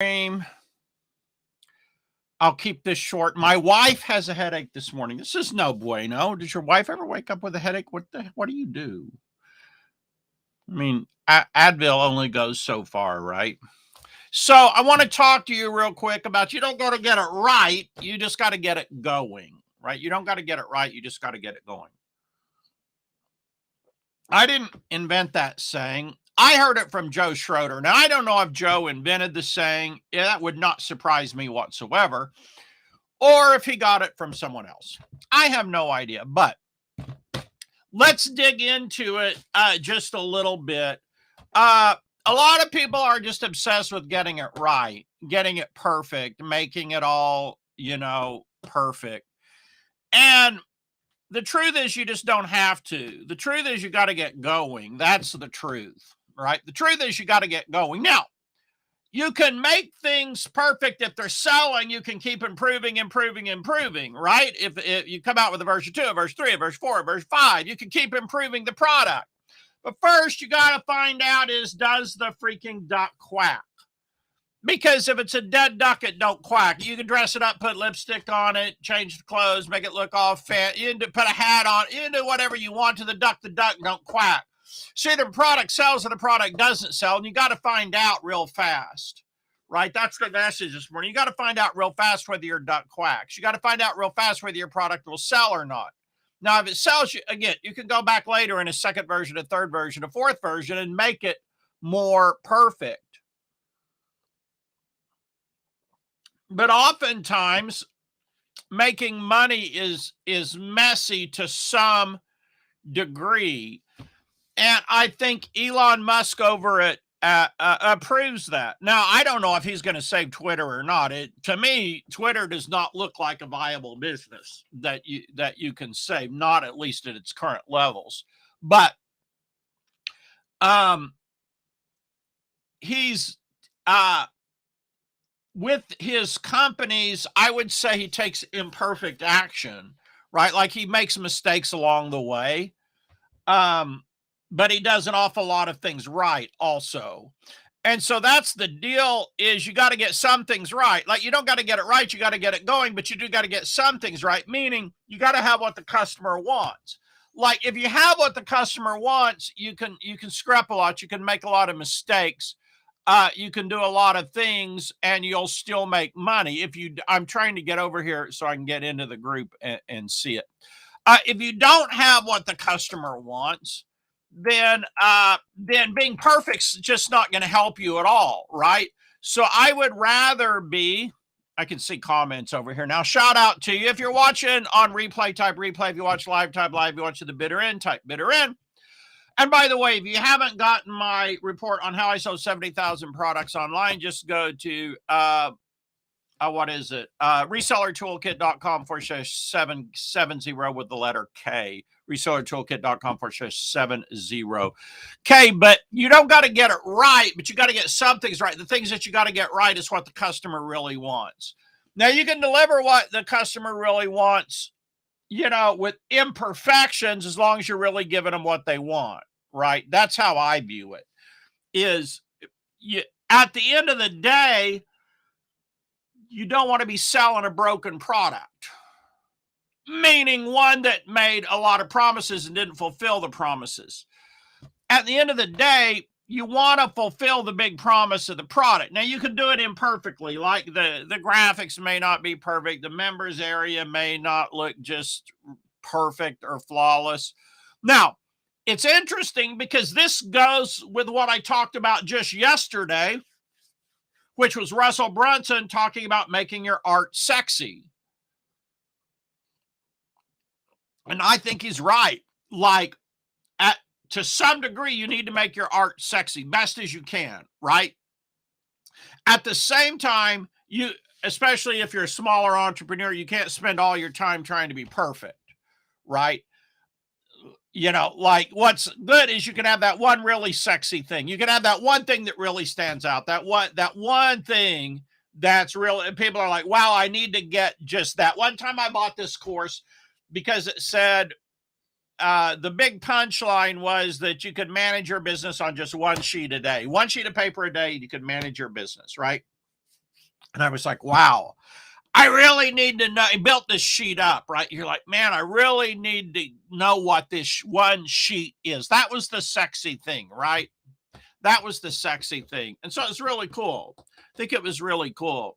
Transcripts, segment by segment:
I'll keep this short. My wife has a headache this morning. This is no bueno. Does your wife ever wake up with a headache? What do you do? I mean, Advil only goes so far, right? So I want to talk to you real quick about you don't got to get it right. You just got to get it going, right? You don't got to get it right. You just got to get it going. I didn't invent that saying. I heard it from Joe Schroeder. Now, I don't know if Joe invented the saying. Yeah, that would not surprise me whatsoever. Or if he got it from someone else. I have no idea. But let's dig into it just a little bit. A lot of people are just obsessed with getting it right, getting it perfect, making it all, perfect. And the truth is you just don't have to. The truth is you got to get going. That's the truth, right? The truth is you got to get going. Now, you can make things perfect if they're selling. You can keep improving, right? If you come out with a version 2, a version 3, a version 4, a version 5, you can keep improving the product. But first, you got to find out does the freaking duck quack? Because if it's a dead duck, it don't quack. You can dress it up, put lipstick on it, change the clothes, make it look all fat. You can put a hat on. You can do whatever you want to the duck don't quack. See, the product sells or the product doesn't sell, and you got to find out real fast, right? That's the message this morning. You got to find out real fast whether your duck quacks. You got to find out real fast whether your product will sell or not. Now, if it sells, again, you can go back later in a second version, a third version, a fourth version, and make it more perfect. But oftentimes, making money is messy to some degree. And I think Elon Musk over at approves that. Now, I don't know if he's going to save Twitter or not. To me, Twitter does not look like a viable business that you can save, not at least at its current levels. But he's with his companies, I would say he takes imperfect action, right? Like he makes mistakes along the way. But he does an awful lot of things right also. And so that's the deal is you got to get some things right. Like you don't got to get it right. You got to get it going, but you do got to get some things right. Meaning you got to have what the customer wants. Like if you have what the customer wants, you can scrap a lot. You can make a lot of mistakes. You can do a lot of things and you'll still make money. I'm trying to get over here so I can get into the group and see it. If you don't have what the customer wants, then being perfect's just not going to help you at all, right? So I would rather I can see comments over here now. Shout out to you. If you're watching on replay, type replay. If you watch live, type live. If you watch the bitter end, type bitter end. And by the way, if you haven't gotten my report on how I sold 70,000 products online, just go to resellertoolkit.com/770 with the letter K. Resellertoolkit.com/70 K. But you don't got to get it right, but you got to get some things right. The things that you got to get right is what the customer really wants. Now you can deliver what the customer really wants, with imperfections, as long as you're really giving them what they want, right? That's how I view it. At the end of the day, you don't want to be selling a broken product, meaning one that made a lot of promises and didn't fulfill the promises. At the end of the day, you want to fulfill the big promise of the product. Now, you can do it imperfectly, like the graphics may not be perfect. The members area may not look just perfect or flawless. Now, it's interesting because this goes with what I talked about just yesterday, which was Russell Brunson talking about making your art sexy. And I think he's right. Like, to some degree, you need to make your art sexy, best as you can, right? At the same time, especially if you're a smaller entrepreneur, you can't spend all your time trying to be perfect, right? Like what's good is you can have that one really sexy thing. You can have that one thing that really stands out. That one thing that's real. And people are like, wow, I need to get just that. One time I bought this course because it said, the big punchline was that you could manage your business on just one sheet a day. One sheet of paper a day, you could manage your business, right? And I was like, wow, I really need to know. He built this sheet up, right? You're like, man, I really need to know what this one sheet is. That was the sexy thing, right? That was the sexy thing. And so it's really cool. I think it was really cool.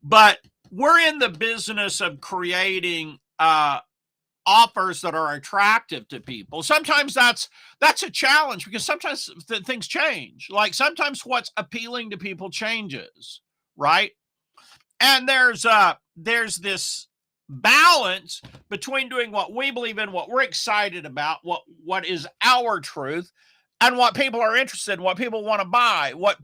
But we're in the business of creating offers that are attractive to people. Sometimes that's a challenge because sometimes things change. Like sometimes what's appealing to people changes, right? And there's this balance between doing what we believe in, what we're excited about, what is our truth, and what people are interested in, what people want to buy, what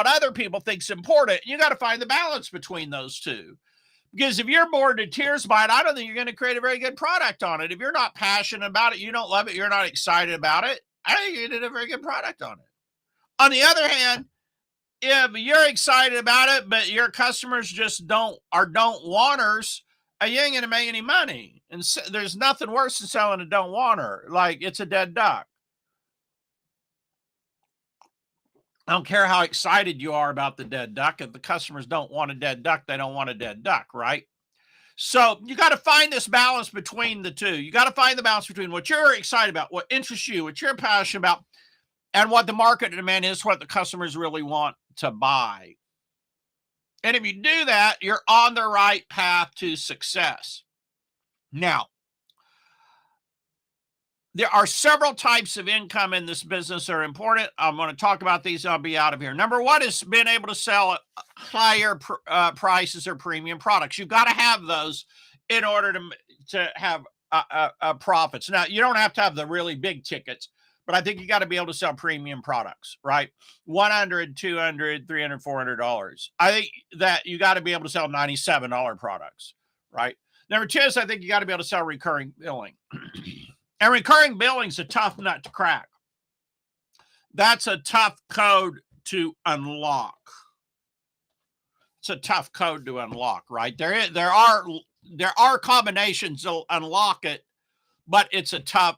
other people think's important. You got to find the balance between those two. Because if you're bored to tears by it, I don't think you're going to create a very good product on it. If you're not passionate about it, you don't love it, you're not excited about it, I think you did a very good product on it. On the other hand, if you're excited about it, but your customers just don't wanters, you ain't going to make any money. And so, there's nothing worse than selling a don't wanter. Like it's a dead duck. I don't care how excited you are about the dead duck. If the customers don't want a dead duck, they don't want a dead duck, right? So you got to find this balance between the two. You got to find the balance between what you're excited about, what interests you, what you're passionate about, and what the market demand is, what the customers really want to buy. And if you do that, you're on the right path to success. Now, there are several types of income in this business that are important. I'm going to talk about these and I'll be out of here. Number one is being able to sell at higher prices or premium products. You've got to have those in order to have profits. Now, you don't have to have the really big tickets, but I think you got to be able to sell premium products, right? $100, $200, $300, $400. I think that you got to be able to sell $97 products, right? Number two is I think you got to be able to sell recurring billing. And recurring billing's a tough nut to crack. That's a tough code to unlock. It's a tough code to unlock, right? There are combinations that'll unlock it, but it's a tough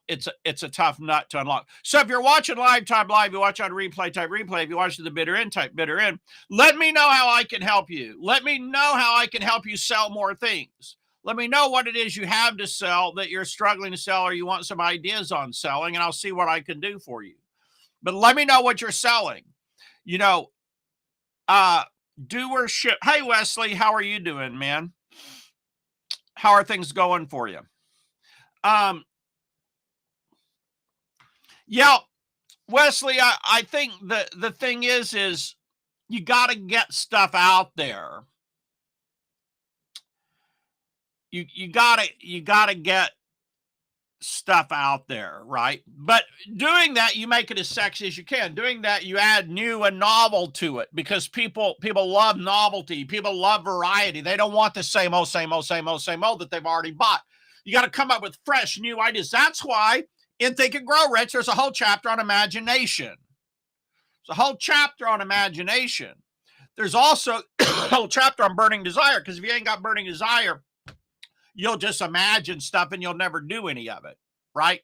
nut to unlock. So if you're watching live, type live. You watch on replay, type replay. If you watch the bidder in, type bidder in. Let me know how I can help you. Let me know how I can help you sell more things. Let me know what it is you have to sell that you're struggling to sell or you want some ideas on selling, and I'll see what I can do for you. But let me know what you're selling. You know, doership. Hey, Wesley, how are you doing, man? How are things going for you? Yeah, Wesley, I think the thing is you got to get stuff out there. You gotta get stuff out there, right? But doing that, you make it as sexy as you can. Doing that, you add new and novel to it because people love novelty. People love variety. They don't want the same old that they've already bought. You got to come up with fresh, new ideas. That's why in Think and Grow Rich, there's a whole chapter on imagination. There's a whole chapter on imagination. There's also a whole chapter on burning desire, because if you ain't got burning desire, you'll just imagine stuff and you'll never do any of it, right?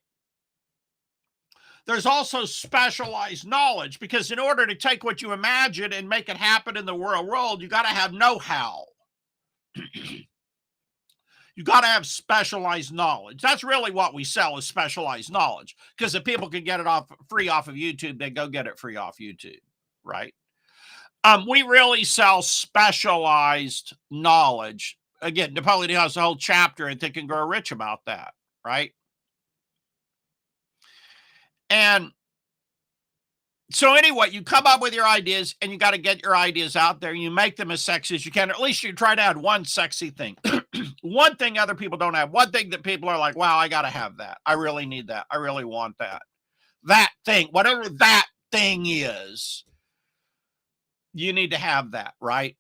There's also specialized knowledge, because in order to take what you imagine and make it happen in the real world, you got to have know-how. You got to have specialized knowledge. That's really what we sell, is specialized knowledge, because if people can get it free off of YouTube, they go get it free off YouTube, right? We really sell specialized knowledge. Again, Napoleon has a whole chapter in Think and Grow Rich about that, right? And so anyway, you come up with your ideas and you got to get your ideas out there. You make them as sexy as you can, or at least you try to add one sexy thing. One thing other people don't have. One thing that people are like, wow, I got to have that. I really need that. I really want that. That thing, whatever that thing is, you need to have that, right?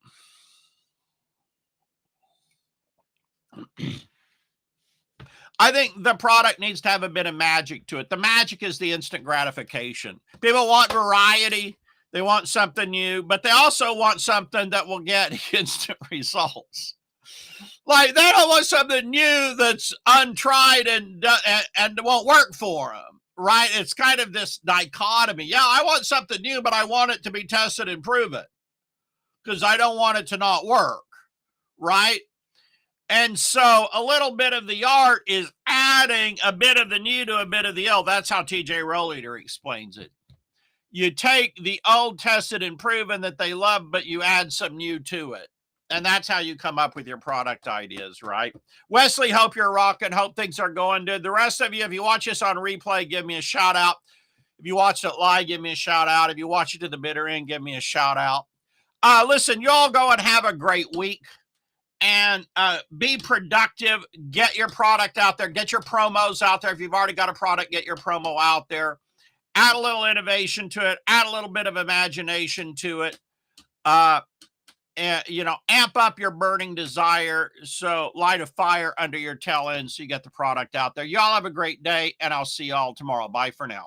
I think the product needs to have a bit of magic to it. The magic is the instant gratification. People want variety. They want something new, but they also want something that will get instant results. Like, they don't want something new that's untried and won't work for them, right? It's kind of this dichotomy. Yeah, I want something new, but I want it to be tested and proven. because I don't want it to not work, right? And so a little bit of the art is adding a bit of the new to a bit of the old. That's how TJ Rolleder explains it. You take the old, tested, and proven that they love, but you add some new to it. And that's how you come up with your product ideas, right? Wesley, hope you're rocking. Hope things are going good. The rest of you, if you watch this on replay, give me a shout out. If you watched it live, give me a shout out. If you watch it to the bitter end, give me a shout out. Listen, y'all go and have a great week. And be productive. Get your product out there. Get your promos out there. If you've already got a product, get your promo out there. Add a little innovation to it. Add a little bit of imagination to it. And, you know, amp up your burning desire. So light a fire under your tail end so you get the product out there. Y'all have a great day, and I'll see y'all tomorrow. Bye for now.